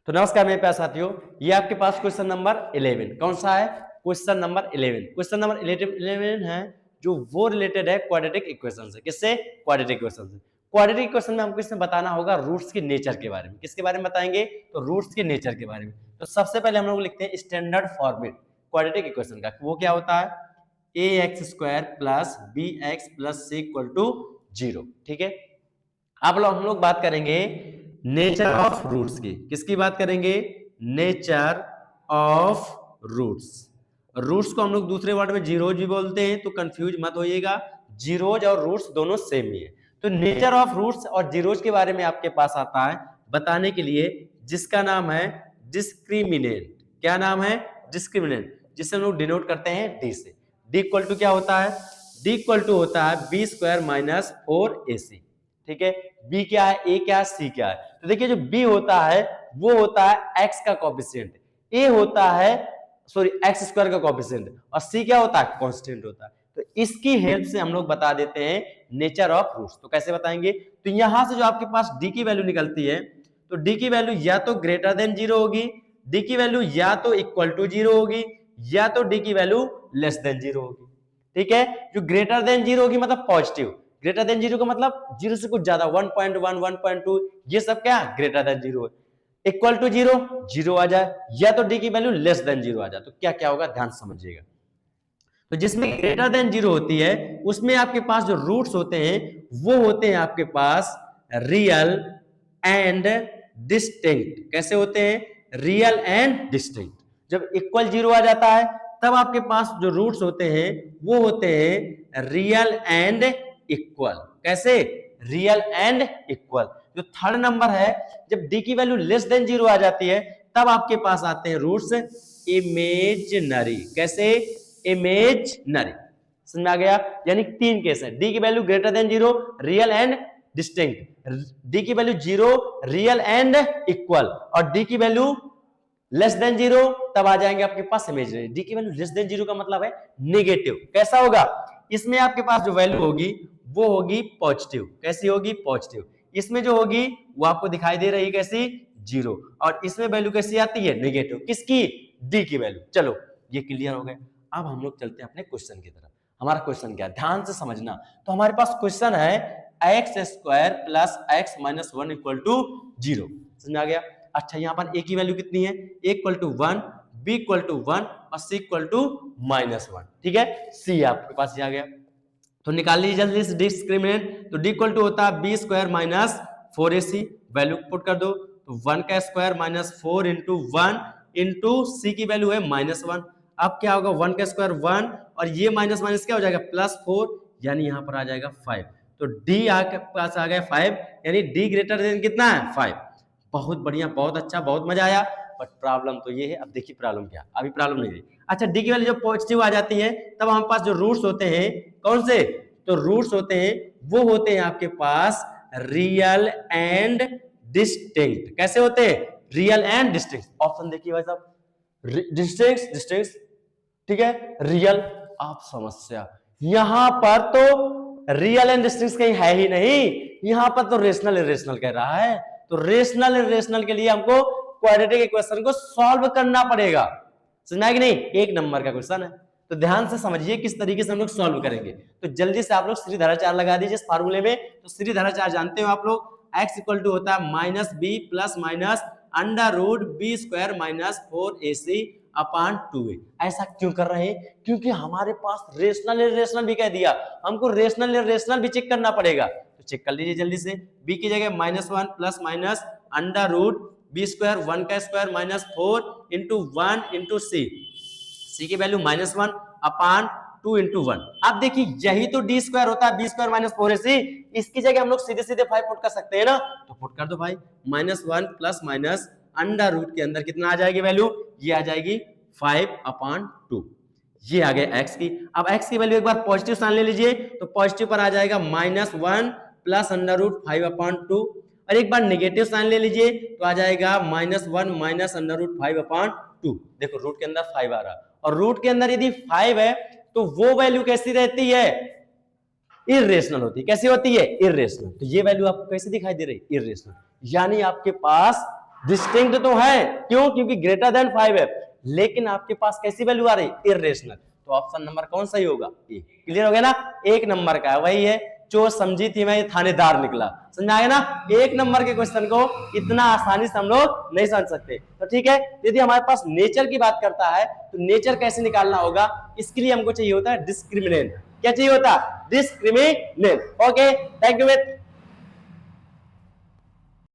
तो नमस्कार मेरे प्यारे साथियों, ये आपके पास क्वेश्चन नंबर 11 कौन सा है? Question number 11। क्वेश्चन नंबर 11 है जो वो रिलेटेड है क्वाड्रेटिक इक्वेशन से। किससे? क्वाड्रेटिक इक्वेशन से। क्वाड्रेटिक इक्वेशन में हमको इसमें बताना होगा रूट्स के नेचर के बारे में। किसके बारे में बताएंगे? तो रूट्स के नेचर के बारे में। तो सबसे पहले हम लोग लिखते हैं स्टैंडर्ड फॉर्मेट क्वाड्रेटिक इक्वेशन का। वो क्या होता है? ax² plus bx plus c equal to 0। ठीक है, अब हम लोग बात करेंगे नेचर ऑफ रूट्स की। किसकी बात करेंगे? Nature of roots. रूट्स को हम लोग दूसरे वर्ड में जीरोज भी बोलते हैं, तो कंफ्यूज मत होइएगा। जीरोज और रूट्स दोनों सेम ही है। तो नेचर ऑफ रूट्स और जीरोज के बारे में आपके पास आता है बताने के लिए, जिसका नाम है डिस्क्रिमिनेंट। क्या नाम है? डिस्क्रिमिनेंट, जिसे हम लोग डिनोट करते हैं डी से। डी इक्वल टू क्या होता है? डी इक्वल टू होता है b² माइनस 4ac। ठीक है, b क्या है, a क्या है, c क्या है? तो देखिए जो b होता है वो होता है x का कोएफिशिएंट, a होता है x² का कोएफिशिएंट, और c क्या होता है? कांस्टेंट होता है। तो इसकी हेल्प से हम लोग बता देते हैं नेचर ऑफ रूट्स। तो कैसे बताएंगे? तो यहां से जो आपके पास d की वैल्यू निकलती है, तो d की वैल्यू या तो ग्रेटर देन 0 होगी, d की वैल्यू या तो इक्वल टू 0 होगी, या तो d की वैल्यू लेस देन 0 होगी। ठीक है, जो ग्रेटर देन 0 होगी मतलब पॉजिटिव, ग्रेटर देन 0 का मतलब 0 से कुछ ज्यादा, 1.1 1.2, ये सब क्या ग्रेटर देन 0 है। इक्वल टू 0 0 आ जाए, या तो डी की वैल्यू लेस देन 0 आ जाए, तो क्या क्या होगा ध्यान समझिएगा। तो जिसमें ग्रेटर देन 0 होती है उसमें आपके पास जो रूट्स होते हैं वो होते हैं आपके पास रियल एंड डिस्टिंक्ट। कैसे होते हैं? Real and distinct. जब इक्वल 0 आ जाता है तब आपके पास जो रूट्स होते हैं वो होते हैं रियल एंड इक्वल। कैसे? Real and equal. जो थर्ड नंबर है, जब डी की वैल्यू लेस देन 0 आ जाती है तब आपके पास आते हैं रूट्स इमेजिनरी। कैसे? इमेजिनरी। समझ में आ गया? यानी 3 केस है, डी की value greater than 0, real and distinct, D की वैल्यू 0, रियल एंड इक्वल, और डी की वैल्यू लेस देन 0 तब आ जाएंगे आपके पास इमेजिनरी। डी की वैल्यू लेस देन 0 का मतलब है नेगेटिव। कैसा होगा? इसमें आपके पास जो वैल्यू होगी वो होगी पॉजिटिव। कैसी होगी? पॉजिटिव। इसमें जो होगी वो आपको दिखाई दे रही है कैसी? 0। और इसमें वैल्यू कैसी आती है? नेगेटिव। किसकी? डी की वैल्यू। चलो ये क्लियर हो गया। अब हम लोग चलते हैं अपने क्वेश्चन की तरफ। हमारा क्वेश्चन क्या है ध्यान से समझना। तो हमारे पास क्वेश्चन है x² plus x minus 1 equal to 0। समझ में आ गया? अच्छा, यहाँ पर a की वैल्यू कितनी है? a equal to 1, b equal to 1 और c इक्वल टू -1। ठीक है, c आपके पास आ गया। तो निकाल लीजिए जल्दी से डिस्क्रिमिनेंट। तो d इक्वल टू होता है b² minus 4ac। Value put कर दो, तो 1 का square minus 4 into 1 into c की वैल्यू है -1। अब क्या होगा? 1 का स्क्वायर 1 और ये माइनस माइनस क्या हो जाएगा? +4, यानी यहां पर आ जाएगा 5। तो d आपके पास आ गया 5, यानी d ग्रेटर देन कितना है? 5। बहुत बढ़िया, बहुत अच्छा, बहुत मजा आया। बट प्रॉब्लम तो ये है। अब देखिए प्रॉब्लम क्या, अभी प्रॉब्लम नहीं है। अच्छा, डी की वैल्यू जब पॉजिटिव आ जाती है तब हमारे पास जो रूट्स होते हैं कौन से? तो रूट्स होते हैं वो होते हैं आपके पास रियल एंड डिस्टिंक्ट। कैसे होते हैं? Real and distinct. ऑप्शन देखिए भाई साहब, डिस्टिंक्ट डिस्टिंक्ट, ठीक है, रियल। आप समस्या यहां पर तो रियल एंड डिस्टिंक्ट कहीं है ही नहीं, यहां पर तो रेशनल इरेशनल कह रहा है। तो रेशनल इरेशनल के लिए हमको क्वाड्रेटिक इक्वेशन को सॉल्व करना पड़ेगा। समझ कि नहीं? 1 नंबर का क्वेश्चन है, तो ध्यान से समझिए किस तरीके से हम लोग सॉल्व करेंगे। तो जल्दी से आप लोग श्रीधराचार्य लगा दीजिए इस फार्मूले में। तो श्रीधराचार्य जानते हो आप लोग, x इक्वल टू होता है -b plus minus √b² minus 4ac अपान 2a। ऐसा क्यों कर रहे हैं? क्योंकि हमारे पास रेशनल इरेशनल भी कह दिया, हमको रेशनल इरेशनल भी चेक करना पड़ेगा। तो चेक कर लीजिए जल्दी से। b की जगह -1 प्लस माइनस √b², 1 का square minus 4 into 1 into c की वैल्यू -1 अपान 2 इंटू 1। अब देखिए यही तो d² होता है, b² माइनस 4ac। इसकी जगह हम लोग सीधे सीधे 5 पुट कर सकते हैं ना, तो पुट कर दो भाई। -1 प्लस माइनस √ के अंदर कितना आ जाएगी वैल्यू? ये आ जाएगी 5 अपान 2। ये आ गया x की। अब x की वैल्यू एक बार पॉजिटिव साइन ले लीजिए, तो पॉजिटिव पर आ जाएगा -1 प्लस √5 अपान 2, और एक बार नेगेटिव साइन ले लीजिए तो आ जाएगा -1 माइनस √5 अपान 2। देखो रूट के अंदर 5 आ रहा है, और रूट के अंदर यदि 5 है तो वो वैल्यू कैसी रहती है? इर्रेशनल होती है। कैसी होती है? इर्रेशनल। तो ये वैल्यू आपको कैसे दिखाई दे रही है? इर्रेशनल। यानी आपके पास डिस्टिंक्ट तो है, क्यों? क्योंकि ग्रेटर देन 5 है, लेकिन आपके पास कैसी वैल्यू आ रही? इररेशनल। तो ऑप्शन नंबर कौन सही होगा? ए। क्लियर हो गया ना? एक नंबर का है, वही है जो समझी थी मैं, ये थानेदार निकला। समझ आया ना? एक नंबर के क्वेश्चन को इतना आसानी से हम लोग नहीं समझ सकते। तो ठीक है, यदि हमारे पास नेचर की बात करता है तो नेचर कैसे निकालना होगा, इसके लिए हमको चाहिए होता है डिस्क्रिमिनेंट। क्या चाहिए होता? डिस्क्रिमिनेंट। Okay, thank you.